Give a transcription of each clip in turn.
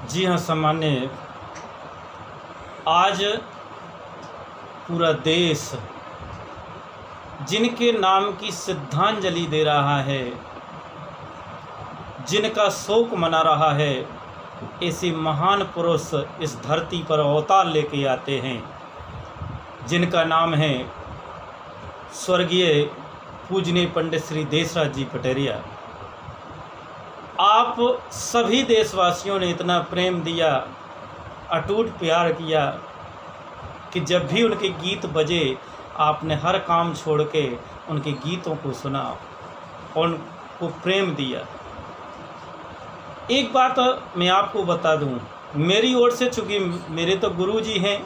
जी हाँ सामान्य, आज पूरा देश जिनके नाम की श्रद्धांजलि दे रहा है, जिनका शोक मना रहा है, ऐसे महान पुरुष इस धरती पर अवतार लेके आते हैं, जिनका नाम है स्वर्गीय पूजनीय पंडित श्री देशराज जी पटेरिया। आप सभी देशवासियों ने इतना प्रेम दिया, अटूट प्यार किया कि जब भी उनके गीत बजे आपने हर काम छोड़ के उनके गीतों को सुना और उनको प्रेम दिया। एक बात मैं आपको बता दूं, मेरी ओर से, चूँकि मेरे तो गुरु जी हैं,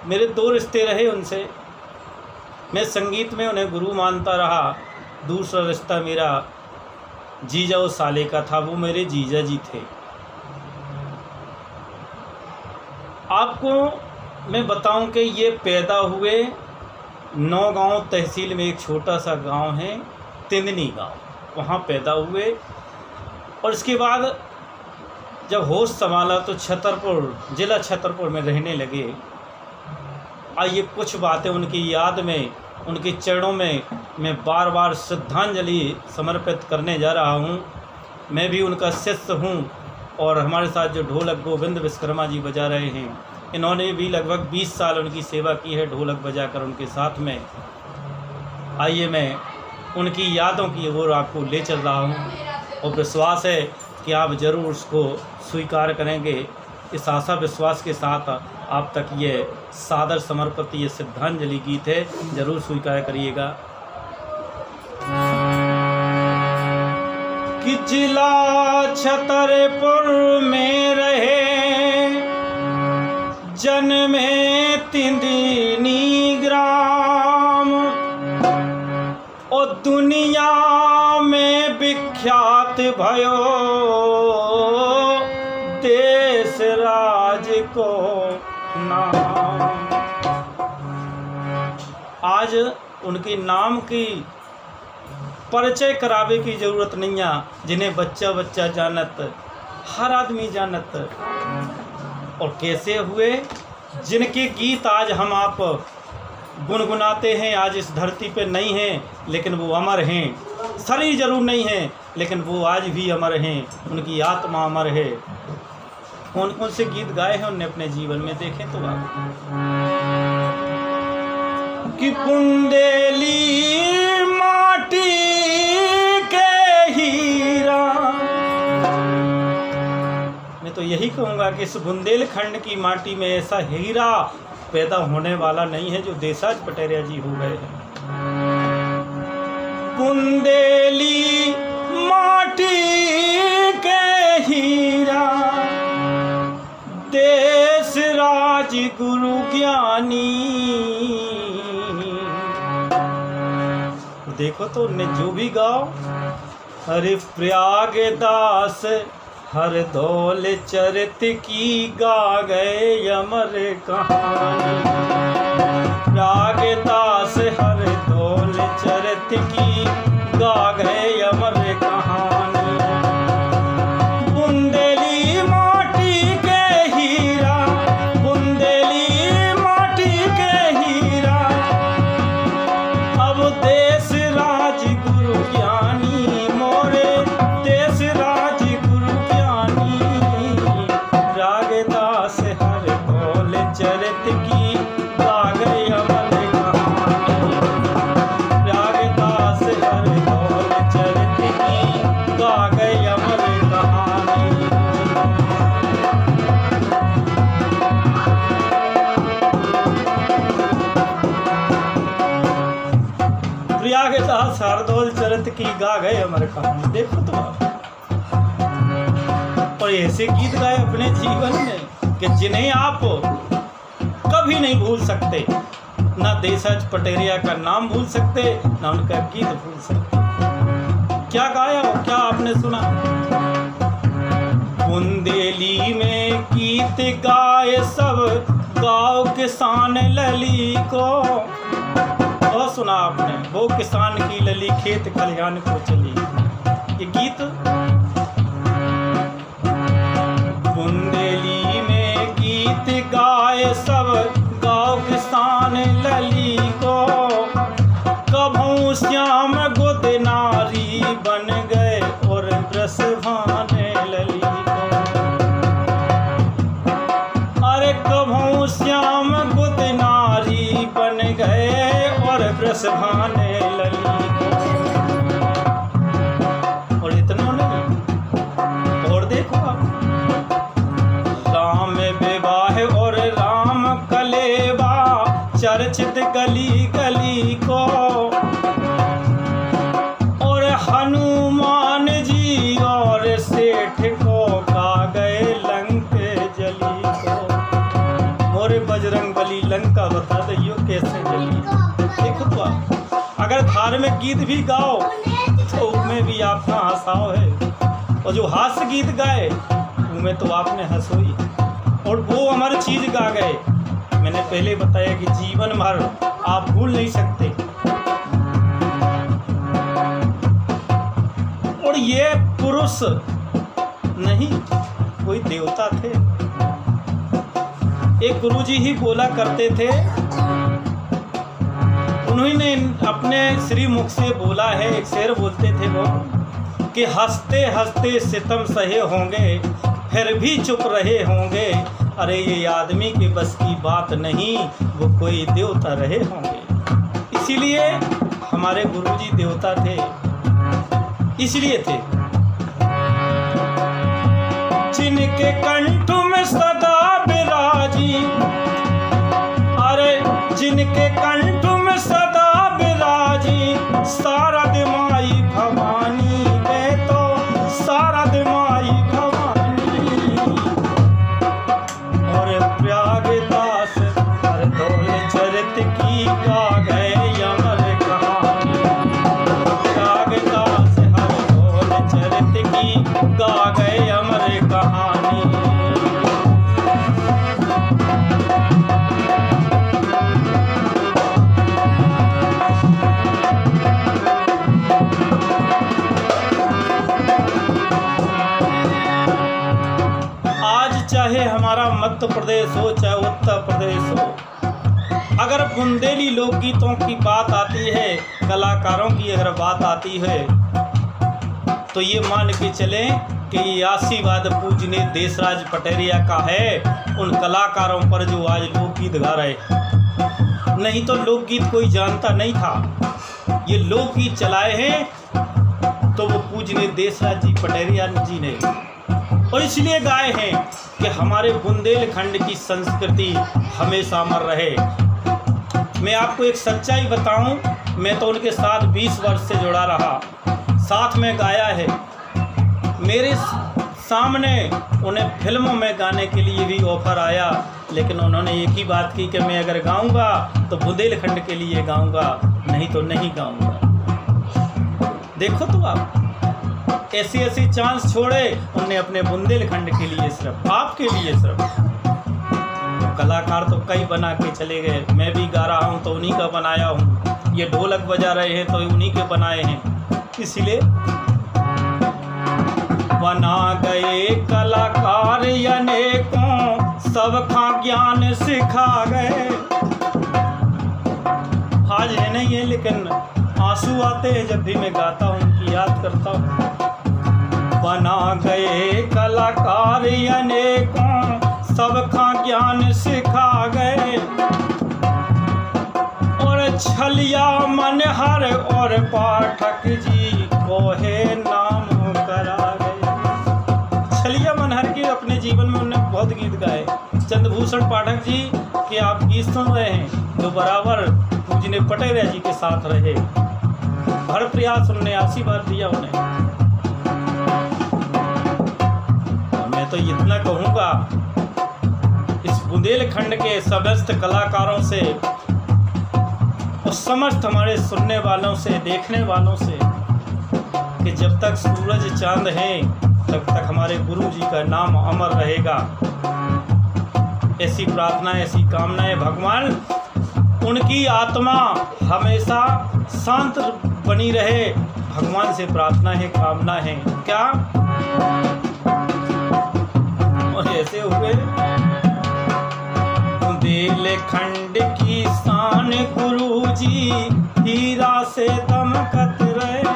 मेरे 2 रिश्ते रहे उनसे। मैं संगीत में उन्हें गुरु मानता रहा। दूसरा रिश्ता मेरा जीजा और साले का था, वो मेरे जीजा जी थे। आपको मैं बताऊं कि ये पैदा हुए नौगांव तहसील में एक छोटा सा गांव है तिंदनी गांव, वहाँ पैदा हुए। और इसके बाद जब होश संभाला तो छतरपुर, जिला छतरपुर में रहने लगे। आइए कुछ बातें उनकी याद में, उनके चरणों में मैं बार बार श्रद्धांजलि समर्पित करने जा रहा हूँ। मैं भी उनका शिष्य हूँ और हमारे साथ जो ढोलक गोविंद विश्वकर्मा जी बजा रहे हैं, इन्होंने भी लगभग 20 साल उनकी सेवा की है ढोलक बजाकर उनके साथ में। आइए मैं उनकी यादों की ओर आपको ले चल रहा हूँ और विश्वास है कि आप ज़रूर उसको स्वीकार करेंगे। इस आशा विश्वास के साथ आप तक ये सादर समर्पित ये श्रद्धांजलि गीत है, ज़रूर स्वीकार करिएगा। कि जिला छतरपुर में रहे जन्मे तिंदनी ग्राम, और दुनिया में विख्यात भयो देश राज को नाम। आज उनके नाम की परिचय करावे की ज़रूरत नहीं है, जिन्हें बच्चा बच्चा जानत, हर आदमी जानत। और कैसे हुए, जिनके गीत आज हम आप गुनगुनाते हैं, आज इस धरती पे नहीं हैं लेकिन वो अमर हैं। शरीर जरूर नहीं है लेकिन वो आज भी अमर हैं, उनकी आत्मा अमर है। कौन कौन से गीत गाए हैं उन्होंने अपने जीवन में, देखें तो आप। कि बुंदेली माटी के हीरा, मैं तो यही कहूँगा कि इस बुंदेलखंड की माटी में ऐसा हीरा पैदा होने वाला नहीं है जो देशराज पटेरिया जी हो गए हैं। बुंदेली माटी के हीरा, देशराज गुरु ज्ञानी। देखो तो उन्हें जो भी गाओ, हरे प्रयागदास हर धौल चरित की गा गए अमर कहानी। प्रयागदास हर धौल चरित की गा गए अमर कहानी। बुंदेली माटी के हीरा, बुंदेली माटी के हीरा, अब देश राज गुरु ज्ञानी, मोरे देश राज गुरु ज्ञानी। प्रयागदास हर धौल चरित की गा गए अमर कहानी। प्रयागदास हर धौल चरित की गा गए अमर कहानी। प्रयागदास हरदौल चरित की गा गए अमर कहानी। देखो तो आप, और ऐसे गीत गाए अपने जीवन में कि जिन्हें आप कभी नहीं भूल सकते। ना देशराज पटेरिया का नाम भूल सकते, ना उनका गीत भूल सकते। क्या गाया और क्या आपने सुना। बुंदेली में गीत गाए सब गाँव किसान लली को। और सुना आपने, वो किसान की लली खेत खलिहान को चली। ये गीत जस भाने लली को। और इतना नहीं, और देखो आप, राम विवाह और राम कलेवा चर्चित गली गली को। और हनुमान जी और सेठ को गा गए लंक जली को। मोरे बजरंग बली लंका बता दियो कैसे जली। देखो तो आप, अगर धार्मिक गीत भी गाओ तो उनमें भी आपका हंसाव है, और जो हास्य गीत गाए उनमें तो आपने हंसोई, और वो हमारी चीज गा गए। मैंने पहले बताया कि जीवन भर आप भूल नहीं सकते। और ये पुरुष नहीं, कोई देवता थे। एक गुरुजी ही बोला करते थे, उन्होंने अपने श्री मुख से बोला है, एक शेर बोलते थे वो कि हंसते हंसते सितम सहे होंगे फिर भी चुप रहे होंगे। अरे ये आदमी के बस की बात नहीं, वो कोई देवता रहे होंगे। इसीलिए हमारे गुरुजी देवता थे, इसलिए थे। जिनके कंठ में सदा विराजी, अरे जिनके कंठ में सदा विराजी शारद माई भवानी, मैं तो शारद माई भवानी। और प्रयागदास हर धौल चरित की गा गए अमर कहानी। प्रयागदास हर धौल चरित की गा गए अमर कहानी। चाहे हमारा मध्य प्रदेश हो चाहे उत्तर प्रदेश हो, अगर बुंदेली लोकगीतों की बात आती है, कलाकारों की अगर बात आती है, तो ये मान के चलें कि ये आशीर्वाद पूजनीय देशराज पटेरिया का है, उन कलाकारों पर जो आज लोकगीत गा रहे। नहीं तो लोकगीत कोई जानता नहीं था। ये लोकगीत चलाए हैं तो वो पूजनीय देशराज जी पटेरिया जी ने, और इसलिए गाए हैं कि हमारे बुंदेलखंड की संस्कृति हमेशा अमर रहे। मैं आपको एक सच्चाई बताऊं, मैं तो उनके साथ 20 वर्ष से जुड़ा रहा, साथ में गाया है। मेरे सामने उन्हें फिल्मों में गाने के लिए भी ऑफर आया, लेकिन उन्होंने एक ही बात की कि मैं अगर गाऊंगा तो बुंदेलखंड के लिए गाऊंगा, नहीं तो नहीं गाऊंगा। देखो तो आप, ऐसी ऐसी चांस छोड़े उन्हें अपने बुंदेलखंड के लिए, सिर्फ आपके लिए सिर्फ। कलाकार तो कई बना के चले गए, मैं भी गा रहा हूँ तो उन्हीं का बनाया हूँ, ये ढोलक बजा रहे हैं तो उन्हीं के बनाए हैं। इसलिए बना गए कलाकार अनेकों, सबका ज्ञान सिखा गए। आज है नहीं है, लेकिन आंसू आते हैं जब भी मैं गाता हूँ, उनकी याद करता हूँ। बना गए कलाकार अनेकों, सबका ज्ञान सिखा गए। और छलिया मनहर और पाठक जी को है नाम करा गए। छलिया मनहर के अपने जीवन में उन्होंने बहुत गीत गाए। चंद्रभूषण पाठक जी के आप गीत सुन रहे हैं, जो बराबर पूजनीय पटेरिया जी के साथ रहे। हर प्रयास उन्होंने आशीर्वाद दिया उन्हें। मैं तो इतना कहूँगा इस बुंदेलखंड के समस्त कलाकारों से और समस्त हमारे सुनने वालों से, देखने वालों से, कि जब तक सूरज चांद हैं तब तक हमारे गुरु जी का नाम अमर रहेगा। ऐसी प्रार्थना, ऐसी कामनाएं, भगवान उनकी आत्मा हमेशा शांत बनी रहे, भगवान से प्रार्थना है, कामना है। क्या और ऐसे हुए बुंदेलखंड की शान गुरुजी हीरा से दमकत रहे।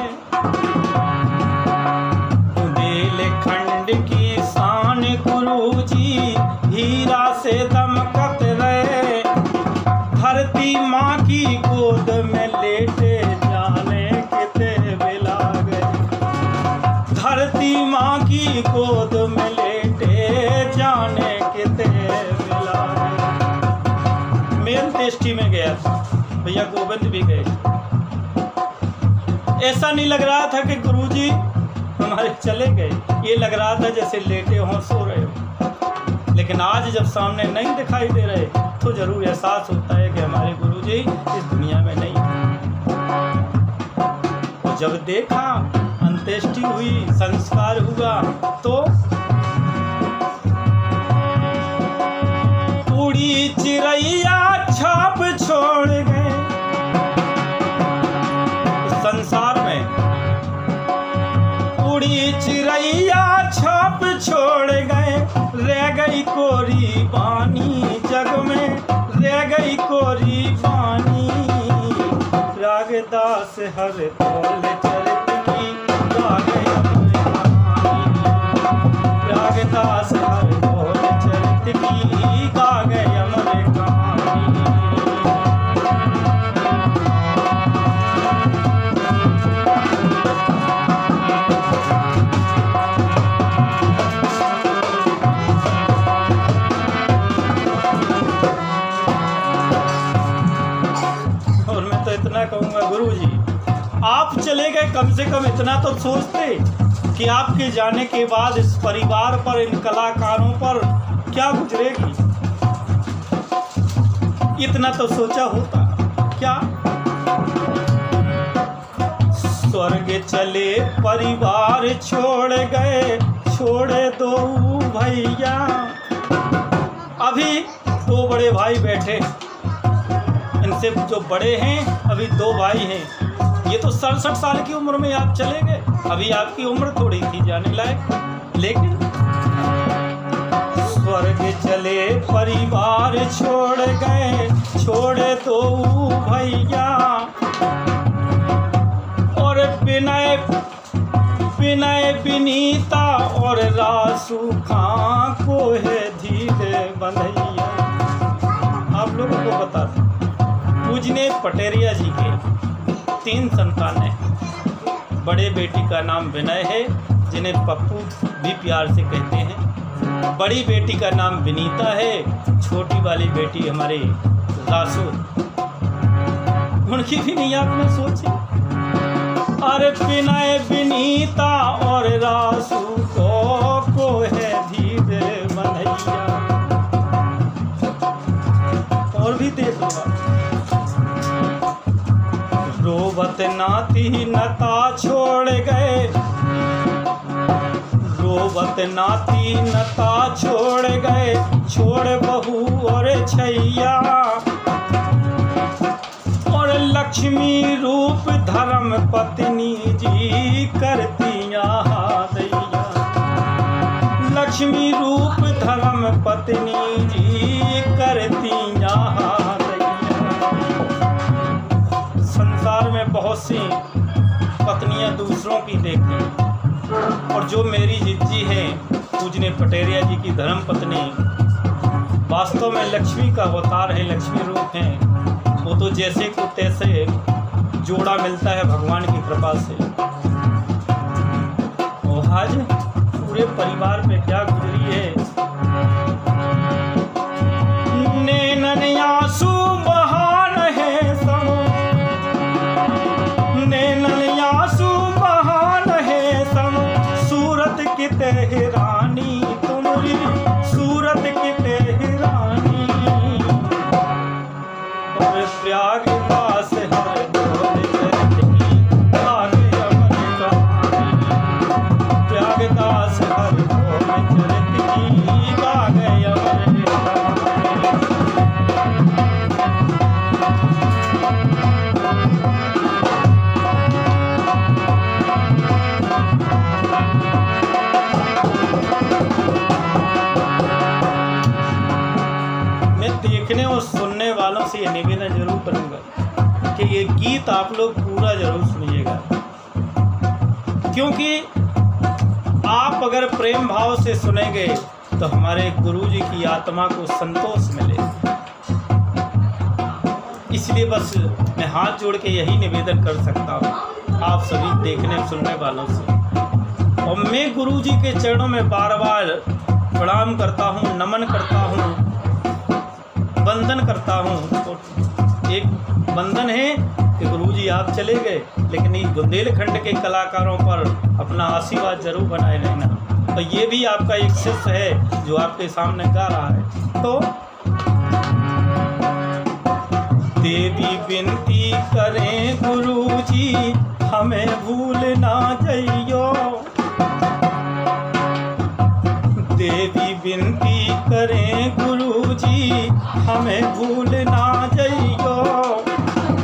बुंदेलखंड की शान गुरुजी हीरा से दमकत रहे। धरती माँ की गोद में लेट अंत्येष्टि में गया था, भैया गोविंद भी गए। ऐसा नहीं लग रहा था कि गुरुजी हमारे चले गए, ये लग रहा था जैसे लेटे हों, सो रहे हो। लेकिन आज जब सामने नहीं दिखाई दे रहे तो जरूर एहसास होता है कि हमारे गुरुजी इस दुनिया में नहीं है। तो जब देखा, अंत्येष्टि हुई, संस्कार हुआ, तो उड़ी चिड़ैया छाप छोड़ गए संसार में। उड़ी चिड़ैया छाप छोड़ गए, रह गई कोरी बानी जग में, रह गई कोरी बानी। रागदास हर तौल चरित की गा गए अपने कहानी, रागदास हर तौल चरित की गा गए अमर कहानी। कहूँगा गुरुजी, आप चले गए, कम से कम इतना तो सोचते कि आपके जाने के बाद इस परिवार पर, इन कलाकारों पर क्या गुजरेगी। इतना तो सोचा होता क्या। स्वर्ग चले परिवार छोड़ गए, छोड़े दो भैया। अभी दो बड़े भाई बैठे, इनसे जो बड़े हैं अभी दो भाई हैं। ये तो 67 साल की उम्र में आप चले गए, अभी आपकी उम्र थोड़ी थी जाने लायक। लेकिन स्वर्ग चले परिवार छोड़ गए, छोड़े दो भैया। और विनय विनय विनीता और रासू खां को है धीरे बंधैया। आप लोगों को बता दें, पूजने पटेरिया जी के 3 संतान हैं। बड़े बेटी का नाम विनय है, जिन्हें पप्पू भी प्यार से कहते हैं। बड़ी बेटी का नाम विनीता है, छोटी वाली बेटी हमारे रासू। उनकी भी नहीं आपने सोची। अरे विनय विनीता और रासू को है धीरे मनैया। और भी देख लो, रोबत नाती नता छोड़ गए, रोबत नाती नता छोड़ गए, छोड़ बहू और छैया। और लक्ष्मी रूप धर्म पत्नी जी करतिया दैया। लक्ष्मी रूप धर्म पत्नी जी करतिया दैया। संसार में बहुत सी पत्नियां दूसरों की देखी, और जो मेरी जिज्जी है पूजने पटेरिया जी की धर्म पत्नी वास्तव में लक्ष्मी का अवतार है, लक्ष्मी रूप है। वो तो जैसे को तैसे जोड़ा मिलता है भगवान की कृपा से। और आज पूरे परिवार पे क्या गुजरी है। नैनन आंसू बहान है सब, नैनन आंसू बहान है सब। सूरत की तेहरानी तुम्हारी, सूरत की तेहरानी। और प्रयागराज हर दौर चरित की आगे अमर कहानी। प्रयागराज हर दौर चरित की आगे अमर कहानी। देखने और सुनने वालों से ये निवेदन जरूर करूंगा कि ये गीत आप लोग पूरा जरूर सुनिएगा, क्योंकि आप अगर प्रेम भाव से सुनेंगे तो हमारे गुरुजी की आत्मा को संतोष मिले। इसलिए बस मैं हाथ जोड़ के यही निवेदन कर सकता हूँ आप सभी देखने सुनने वालों से। और मैं गुरुजी के चरणों में बार बार प्रणाम करता हूँ, नमन करता हूँ। वंदन करता हूँ। तो एक वंदन है कि गुरुजी आप चले गए, लेकिन इस बुंदेलखंड के कलाकारों पर अपना आशीर्वाद जरूर बनाए रहना। तो ये भी आपका एक शिष्य है जो आपके सामने गा रहा है। तो देवी विनती करें गुरुजी हमें भूल ना जाइयो, देवी विनती करें गुरुजी हमें भूल ना जाइयो,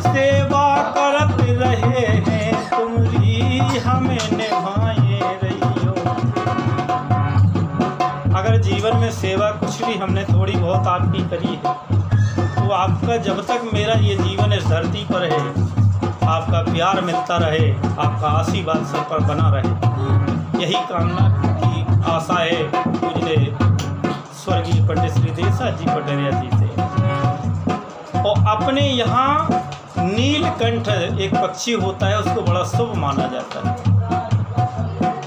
सेवा करत रहे हैं तुमरी हमें निभाए रहियो। अगर जीवन में सेवा कुछ भी हमने थोड़ी बहुत आपकी करी है, तो आपका जब तक मेरा ये जीवन इस धरती पर है, आपका प्यार मिलता रहे, आपका आशीर्वाद सब पर बना रहे, यही कामना की आशा है पूजने स्वर्गीय पंडित श्री देवसाज जी पटरिया जी से। और अपने यहाँ नीलकंठ एक पक्षी होता है, उसको बड़ा शुभ माना जाता है।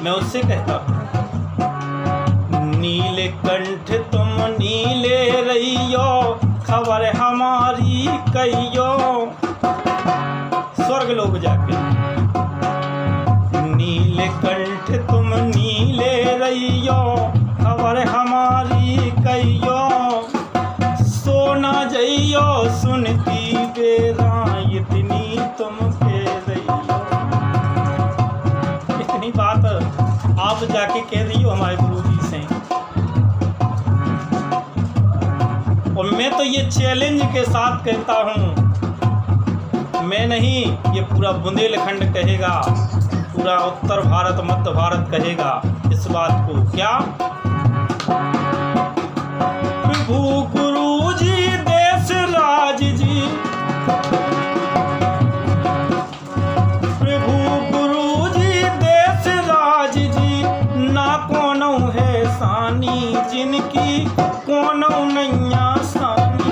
मैं उससे कहता हूँ नीलकंठ तुम नीले रहियो, खबर हमारी कहियो, स्वर्ग लोग जाके नीलकंठ तुम नीले रहियो, खबर हमारी कहियो, सोना जइयो सुनती बेरा इतनी तुम के रहियो। इतनी बात आप जाके कह रही हो हमारे गुरुजी से। और मैं तो ये चैलेंज के साथ कहता हूँ, मैं नहीं, ये पूरा बुंदेलखंड कहेगा, पूरा उत्तर भारत मध्य भारत कहेगा इस बात को। क्या प्रभु गुरुजी देश राज जी, प्रभु गुरुजी देश राज जी, ना कोनो है सानी जिनकी कोनो नैया सानी,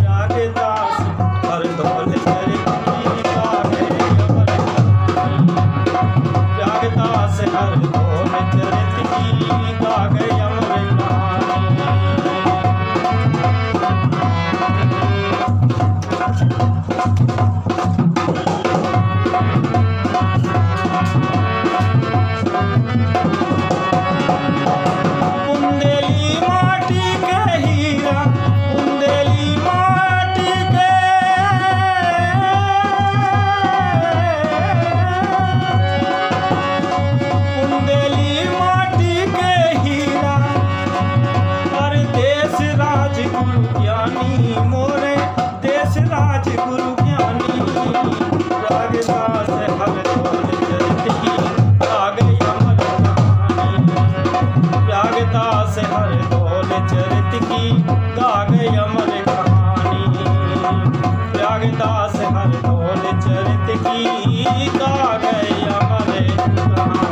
रागदास हर ढोल रागदास हर ढोल चरित की गा गए अमर बुंदेली माटी के हीरा, बुंदेली माटी के, बुंदेली माटी के हीरा, और देश राज गुरु ज्ञानी मोरे देश राज गुरु ज्ञानी, रागदास हर ढोल चरित की गा गई अमर कहानी, रागदास हर ढोल चरित की गा गई अमर कहानी, रागदास हर ढोल चरित की गा गई अमर कहानी।